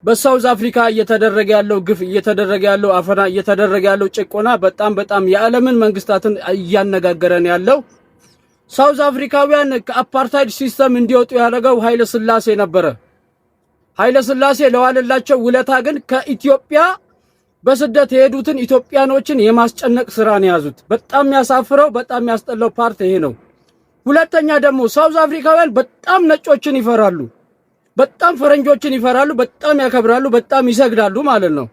በሳውዝ አፍሪካ እየተደረገ ያለው ግፍ እየተደረገ ያለው አፈና እየተደረገ ያለው ጭቆና በጣም የዓለምን መንግስታትን እያነጋገረን ያለው ሳውዝ አፍሪካውያን ከአፓርታይድ ሲስተም እንዲወጡ ያደረገው ኃይለ ሥላሴ ነበረ። ኃይለ ሥላሴ ለዋለላቸው ውለታ ግን ከኢትዮጵያ በስደት የሄዱትን ኢትዮጵያኖችን የማስጨነቅ ስራን ያዙት። በጣም ያሳፍረው በጣም ያስጠላው ፓርት ይሄ ነው። ሁለተኛ ደግሞ ሳውዝ አፍሪካውያን በጣም ነጮችን ይፈራሉ። በጣም ፈረንጆችን ይፈራሉ፣ በጣም ያከብራሉ፣ በጣም ይሰግዳሉ ማለት ነው።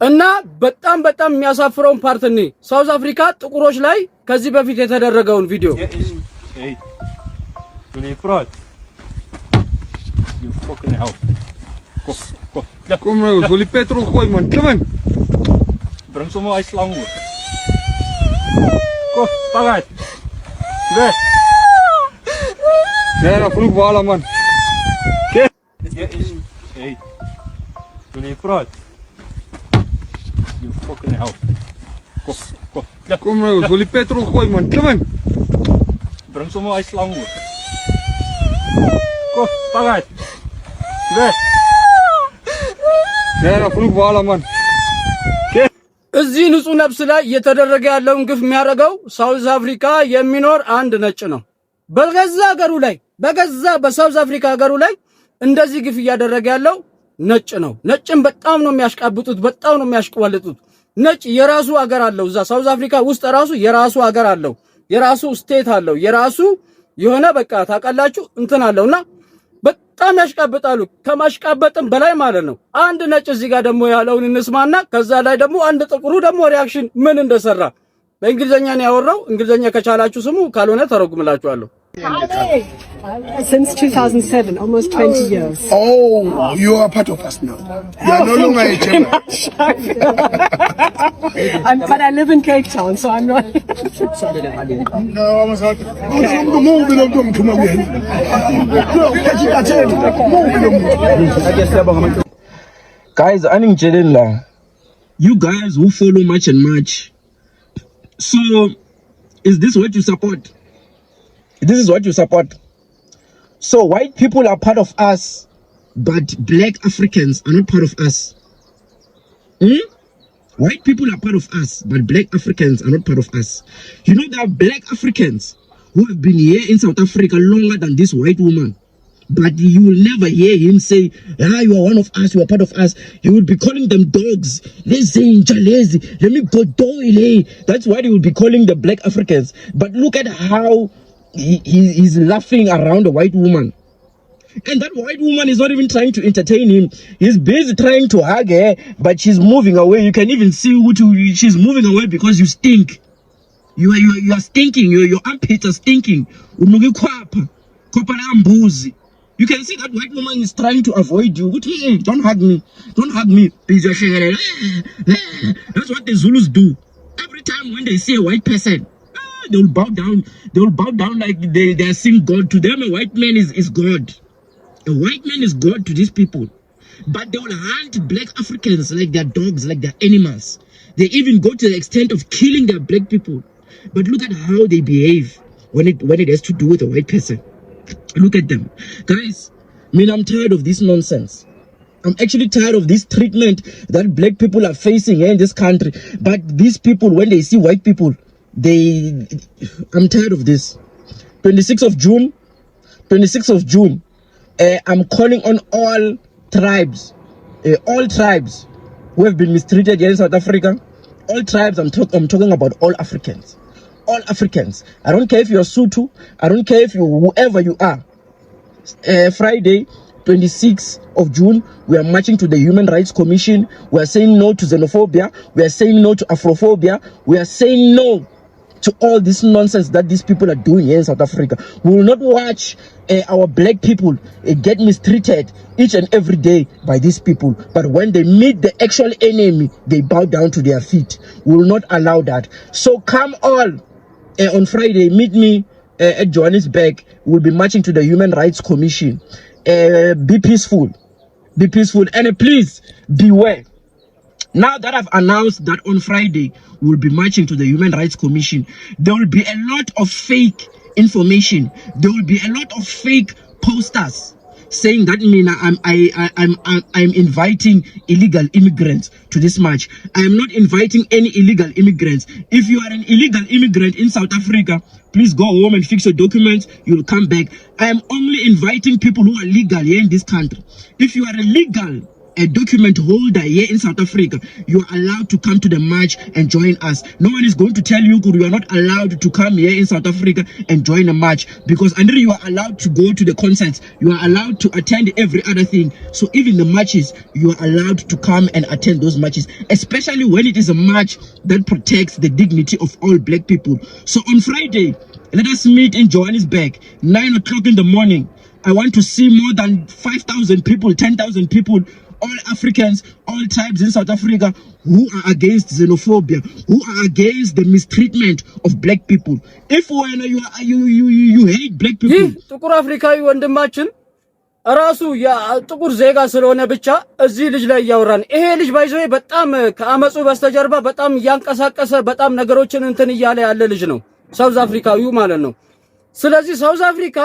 እና በጣም የሚያሳፍረውን ፓርት ነው ሳውዝ አፍሪካ ጥቁሮች ላይ ከዚህ በፊት የተደረገውን ቪዲዮ Kom nou, wil die petrol gooi man, kom in. Bring sommer hy slang hoor. Kom, pak uit. Weg. Nee, dan vroeg wala man. Hey. Wil jy praat? You fucking hell. Kom. Kom nou, wil die petrol gooi man, kom in. Bring sommer hy slang hoor. Kom, pak uit. Weg. Nee, dan vroeg wala man. እዚህ ንጹህ ነፍስ ላይ እየተደረገ ያለውን ግፍ የሚያደርገው ሳውዝ አፍሪካ የሚኖር አንድ ነጭ ነው። በገዛ ሀገሩ ላይ በሳውዝ አፍሪካ ሀገሩ ላይ እንደዚህ ግፍ እያደረገ ያለው ነጭ ነው። ነጭን በጣም ነው የሚያሽቃብጡት፣ በጣም ነው የሚያሽቀዋልጡት። ነጭ የራሱ ሀገር አለው። እዛ ሳውዝ አፍሪካ ውስጥ ራሱ የራሱ ሀገር አለው፣ የራሱ ስቴት አለው፣ የራሱ የሆነ በቃ ታውቃላችሁ እንትን አለውና በጣም ያሽቃብጣሉ። ከማሽቃበጥም በላይ ማለት ነው። አንድ ነጭ እዚህ ጋር ደግሞ ያለውን እንስማና ከዛ ላይ ደግሞ አንድ ጥቁሩ ደግሞ ሪአክሽን ምን እንደሰራ በእንግሊዘኛ ነው ያወራው። እንግሊዘኛ ከቻላችሁ ስሙ፣ ካልሆነ ተረጉምላችኋለሁ። Since 2007, almost 20 years. Oh, you are part of us now. You are no longer a German. But I live in Cape Town, so I'm not. No, I'm sorry. Guys, you guys who follow much and much. So, is this what you support? This is what you support. So white people are part of us, but black Africans are not part of us. White people are part of us, but black Africans are not part of us. You know, there are black Africans who have been here in South Africa longer than this white woman. But you will never hear him say, you are one of us, you are part of us. He will be calling them dogs. Let's say, let me go doily. That's what he will be calling the black Africans. But look at how he's laughing around a white woman. And that white woman is not even trying to entertain him. He's busy trying to hug her, but she's moving away. You can even see she's moving away because you stink. You are stinking. Your armpits are stinking. You can see that white woman is trying to avoid you. Hey, don't hug me. Don't hug me. That's what the Zulus do. Every time when they see a white person, they will bow down. They will bow down like they are seeing God. To them, a white man is God. A white man is God to these people. But they will hunt black Africans like they're dogs, like they're animals. They even go to the extent of killing their black people. But look at how they behave when it has to do with a white person. Look at them. Guys, I'm tired of this nonsense. I'm actually tired of this treatment that black people are facing here in this country. But these people, when they see white people, I'm tired of this. 26th of June, I'm calling on all tribes who have been mistreated here in South Africa. All tribes, I'm talking about all Africans. All Africans. I don't care if you're Sotho, I don't care if you whoever you are. Friday, 26th of June, we are marching to the Human Rights Commission. We are saying no to xenophobia. We are saying no to Afrophobia. We are saying no to all this nonsense that these people are doing here in South Africa. We will not watch our black people get mistreated each and every day by these people. But when they meet the actual enemy, they bow down to their feet. We will not allow that. So come all on Friday, meet me at Johannesburg. We'll be marching to the Human Rights Commission. Be peaceful. Be peaceful. And please, beware. Now that I've announced that on Friday we'll be marching to the Human Rights Commission, there will be a lot of fake information. There will be a lot of fake posters. saying that I'm inviting illegal immigrants to this march. I am not inviting any illegal immigrants. If you are an illegal immigrant in South Africa, please go home and fix your documents. You'll come back. I am only inviting people who are legal here in this country. If you are a document holder here in South Africa, you are allowed to come to the march and join us. No one is going to tell you you are not allowed to come here in South Africa and join a march, because under you are allowed to go to the concerts, you are allowed to attend every other thing. So even the marches, you are allowed to come and attend those marches, especially when it is a march that protects the dignity of all black people. So on Friday, let us meet in Johannesburg, 9 o'clock in the morning. I want to see more than 5,000 people, 10,000 people, all Africans, all tribes in South Africa who are against xenophobia, who are against the mistreatment of black people. If when you hate black people, ጥቁር አፍሪካዊ ወንድማችን ራሱ ያ ጥቁር ዜጋ ስለሆነ ብቻ እዚህ ልጅ ላይ ያወራን። ይሄ ልጅ ባይዘው በጣም ከአመጹ በስተጀርባ በጣም ያንቀሳቀሰ በጣም ነገሮችን እንትን እያለ ያለ ልጅ ነው፣ ሳውዝ አፍሪካዊው ማለት ነው። ስለዚህ ሳውዝ አፍሪካ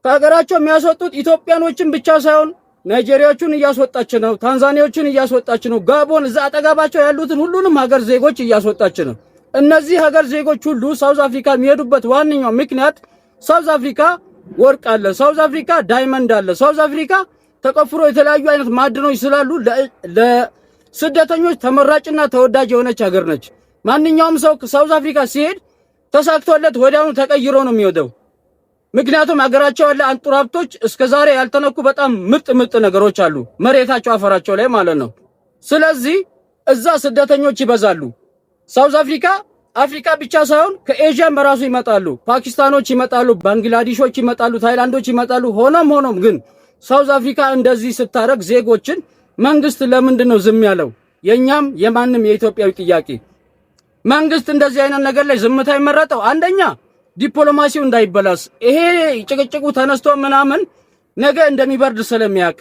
ከሀገራቸው የሚያስወጡት ኢትዮጵያኖችን ብቻ ሳይሆን ናይጄሪያዎችን እያስወጣች ነው፣ ታንዛኒያዎችን እያስወጣች ነው፣ ጋቦን እዛ አጠገባቸው ያሉትን ሁሉንም ሀገር ዜጎች እያስወጣች ነው። እነዚህ ሀገር ዜጎች ሁሉ ሳውዝ አፍሪካ የሚሄዱበት ዋነኛው ምክንያት ሳውዝ አፍሪካ ወርቅ አለ፣ ሳውዝ አፍሪካ ዳይመንድ አለ፣ ሳውዝ አፍሪካ ተቆፍሮ የተለያዩ አይነት ማዕድኖች ስላሉ ለስደተኞች ተመራጭና ተወዳጅ የሆነች ሀገር ነች። ማንኛውም ሰው ሳውዝ አፍሪካ ሲሄድ ተሳክቶለት ወዲያውኑ ተቀይሮ ነው የሚወደው። ምክንያቱም ሀገራቸው ያለ አንጡራ ሀብቶች እስከዛሬ ያልተነኩ በጣም ምርጥ ነገሮች አሉ መሬታቸው አፈራቸው ላይ ማለት ነው። ስለዚህ እዛ ስደተኞች ይበዛሉ። ሳውዝ አፍሪካ ብቻ ሳይሆን ከኤዥያም በራሱ ይመጣሉ፣ ፓኪስታኖች ይመጣሉ፣ ባንግላዴሾች ይመጣሉ፣ ታይላንዶች ይመጣሉ። ሆኖም ግን ሳውዝ አፍሪካ እንደዚህ ስታረግ ዜጎችን መንግስት ለምንድን ነው ዝም ያለው? የኛም የማንም የኢትዮጵያዊ ጥያቄ መንግስት እንደዚህ አይነት ነገር ላይ ዝምታ ይመረጠው አንደኛ ዲፕሎማሲው እንዳይበላስ፣ ይሄ ጭቅጭቁ ተነስቶ ምናምን ነገ እንደሚበርድ ስለሚያቅ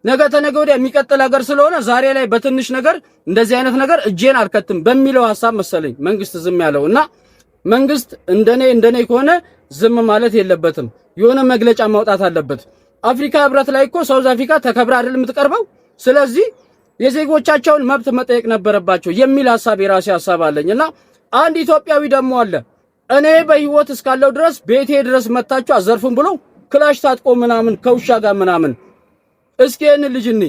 ነገ ተነገ ወዲያ የሚቀጥል ሀገር ስለሆነ ዛሬ ላይ በትንሽ ነገር እንደዚህ አይነት ነገር እጄን አልከትም በሚለው ሐሳብ መሰለኝ መንግስት ዝም ያለውና መንግስት እንደኔ ከሆነ ዝም ማለት የለበትም፣ የሆነ መግለጫ ማውጣት አለበት። አፍሪካ ህብረት ላይ እኮ ሳውዝ አፍሪካ ተከብራ አይደል የምትቀርበው? ስለዚህ የዜጎቻቸውን መብት መጠየቅ ነበረባቸው የሚል ሐሳብ የራሴ ሐሳብ አለኝና አንድ ኢትዮጵያዊ ደግሞ አለ እኔ በህይወት እስካለው ድረስ ቤቴ ድረስ መታችሁ አዘርፉን ብሎ ክላሽ ታጥቆ ምናምን ከውሻ ጋር ምናምን። እስኪ እነ ልጅኒ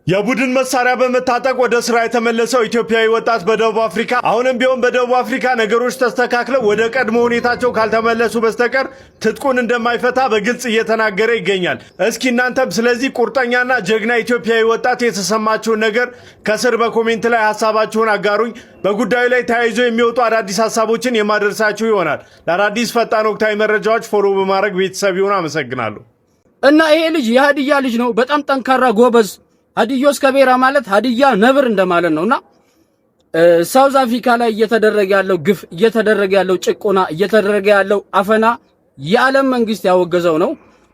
የቡድን መሳሪያ በመታጠቅ ወደ ስራ የተመለሰው ኢትዮጵያዊ ወጣት በደቡብ አፍሪካ አሁንም ቢሆን በደቡብ አፍሪካ ነገሮች ተስተካክለው ወደ ቀድሞ ሁኔታቸው ካልተመለሱ በስተቀር ትጥቁን እንደማይፈታ በግልጽ እየተናገረ ይገኛል። እስኪ እናንተም ስለዚህ ቁርጠኛና ጀግና ኢትዮጵያዊ ወጣት የተሰማችሁን ነገር ከስር በኮሜንት ላይ ሐሳባችሁን አጋሩኝ። በጉዳዩ ላይ ተያይዞ የሚወጡ አዳዲስ ሐሳቦችን የማደርሳችሁ ይሆናል። ለአዳዲስ ፈጣን ወቅታዊ መረጃዎች ፎሎ በማድረግ ቤተሰብ ይሁን። አመሰግናለሁ። እና ይሄ ልጅ የሀዲያ ልጅ ነው፣ በጣም ጠንካራ ጎበዝ። ሀዲዮስ ከቤራ ማለት ሀዲያ ነብር እንደማለት ነውና ሳውዝ አፍሪካ ላይ እየተደረገ ያለው ግፍ፣ እየተደረገ ያለው ጭቆና፣ እየተደረገ ያለው አፈና የዓለም መንግስት ያወገዘው ነው።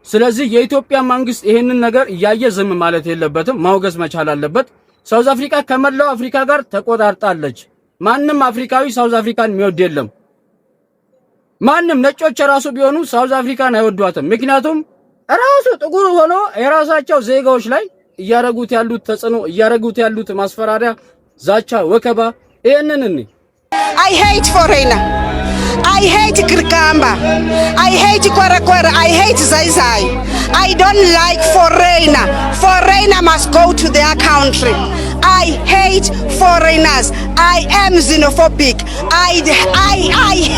ስለዚህ የኢትዮጵያ መንግስት ይሄንን ነገር እያየ ዝም ማለት የለበትም፣ ማውገዝ መቻል አለበት። ሳውዝ አፍሪካ ከመላው አፍሪካ ጋር ተቆጣጣለች። ማንም አፍሪካዊ ሳውዝ አፍሪካን የሚወድ የለም። ማንም ነጮች ራሱ ቢሆኑ ሳውዝ አፍሪካን አይወዷትም። ምክንያቱም ራሱ ጥቁር ሆኖ የራሳቸው ዜጋዎች ላይ እያረጉት ያሉት ተጽዕኖ፣ እያረጉት ያሉት ማስፈራሪያ፣ ዛቻ፣ ወከባ ይሄንን I hate foreigner. I hate Kirkamba. I hate Kwara. I hate Zaizai. I don't like foreigner. Foreigner must go to their country. I hate foreigners. I am xenophobic. I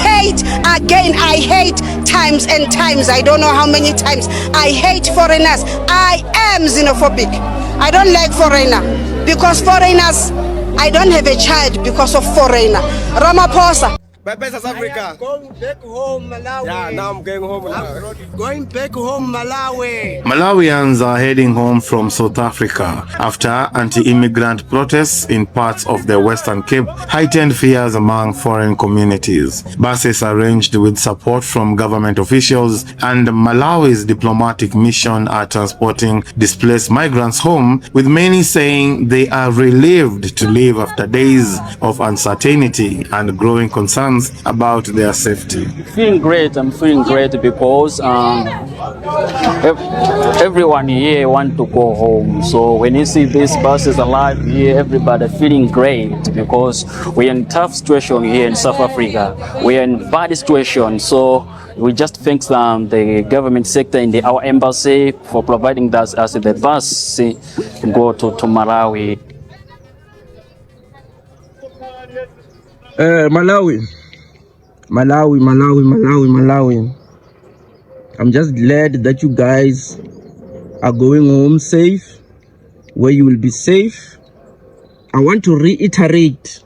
hate, again, I hate times and times. I don't know how many times. I hate foreigners. I am xenophobic. I don't like foreigner because foreigners, I don't have a child because of foreigner. Ramaphosa. Bye-bye, South Africa. Going back home, Malawi. Yeah, now I'm going home. Going back home, Malawi. Malawians are heading home from South Africa after anti-immigrant protests in parts of the Western Cape heightened fears among foreign communities. Buses arranged with support from government officials and Malawi's diplomatic mission are transporting displaced migrants home, with many saying they are relieved to live after days of uncertainty and growing concern concerns about their safety. Feeling great. I'm feeling great because everyone here want to go home. So when you see these buses alive here, everybody feeling great because we're in tough situation here in South Africa. We're in bad situation. So we just thank the government sector and our embassy for providing us as the bus to go to Malawi. Malawi. I'm just glad that you guys are going home safe, where you will be safe. I want to reiterate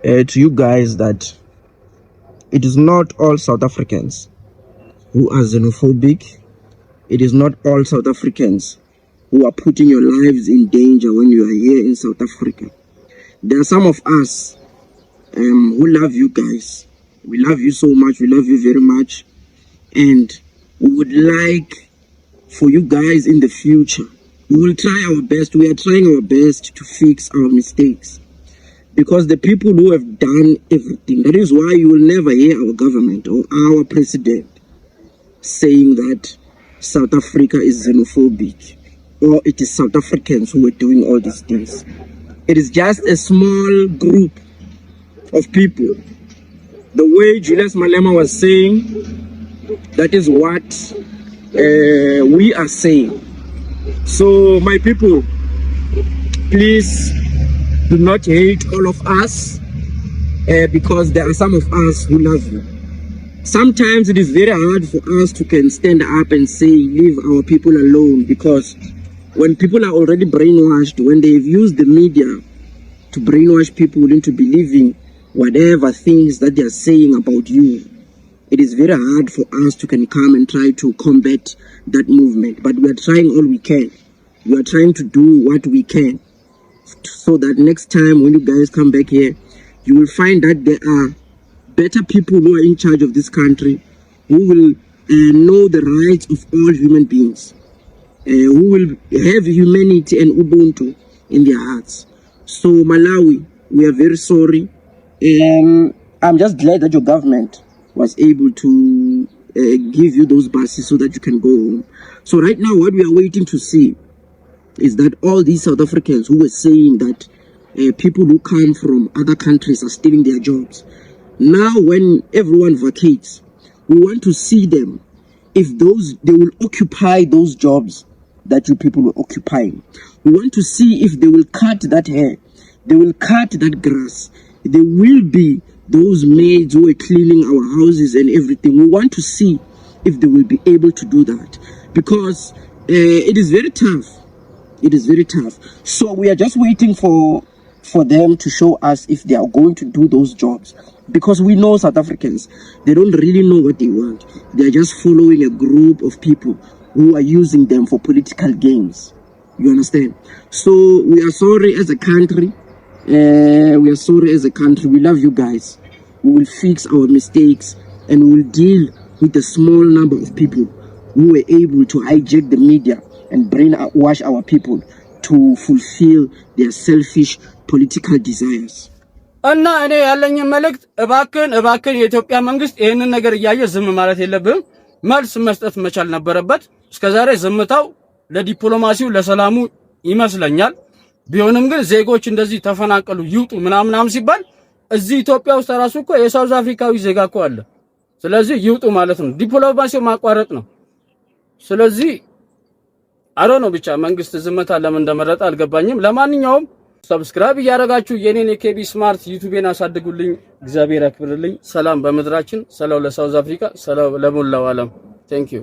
to you guys that it is not all South Africans who are xenophobic. It is not all South Africans who are putting your lives in danger when you are here in South Africa. There are some of us who love you guys. We love you so much. We love you very much. And we would like for you guys in the future, we will try our best. We are trying our best to fix our mistakes. Because the people who have done everything, that is why you will never hear our government or our president saying that South Africa is xenophobic or it is South Africans who are doing all these things. It is just a small group of people. The way Julius Malema was saying, that is what we are saying. So my people, please do not hate all of us because there are some of us who love you. Sometimes it is very hard for us to can stand up and say, leave our people alone, because when people are already brainwashed, when they've used the media to brainwash people into believing whatever things that they are saying about you, it is very hard for us to can come and try to combat that movement. But we are trying all we can. We are trying to do what we can so that next time when you guys come back here, you will find that there are better people who are in charge of this country, who will know the rights of all human beings, who will have humanity and Ubuntu in their hearts. So Malawi, we are very sorry. I'm just glad that your government was able to give you those buses so that you can go home. So right now what we are waiting to see is that all these South Africans who were saying that people who come from other countries are stealing their jobs. Now when everyone vacates, we want to see them, if they will occupy those jobs that you people were occupying. We want to see if they will cut that hair, they will cut that grass. There will be those maids who are cleaning our houses and everything. We want to see if they will be able to do that, because it is very tough. It is very tough. So we are just waiting for them to show us if they are going to do those jobs, because we know South Africans, they don't really know what they want. They are just following a group of people who are using them for political gains. You understand? So we are sorry as a country. We are sorry as a country. We love you guys. We will fix our mistakes and we will deal with the small number of people who were able to hijack the media and brainwash our people to fulfill their selfish political desires. እና እኔ ያለኝ መልእክት እባክን የኢትዮጵያ መንግስት ይሄንን ነገር ያየ ዝም ማለት የለብም፣ መልስ መስጠት መቻል ነበረበት። እስከዛሬ ዝምታው ለዲፕሎማሲው ለሰላሙ ይመስለኛል። ቢሆንም ግን ዜጎች እንደዚህ ተፈናቀሉ ይውጡ ምናምን ሲባል እዚህ ኢትዮጵያ ውስጥ ራሱ እኮ የሳውዝ አፍሪካዊ ዜጋ እኮ አለ። ስለዚህ ይውጡ ማለት ነው፣ ዲፕሎማሲው ማቋረጥ ነው። ስለዚህ ነው ብቻ መንግስት ዝምታ ለምን እንደመረጠ አልገባኝም። ለማንኛውም ሰብስክራይብ ያደረጋችሁ የኔን የኬቢ ስማርት ዩቲዩብን አሳድጉልኝ። እግዚአብሔር ያክብርልኝ። ሰላም በመድራችን፣ ሰላም ለሳውዝ አፍሪካ፣ ሰላም ለሞላው ዓለም። ቴንክ ዩ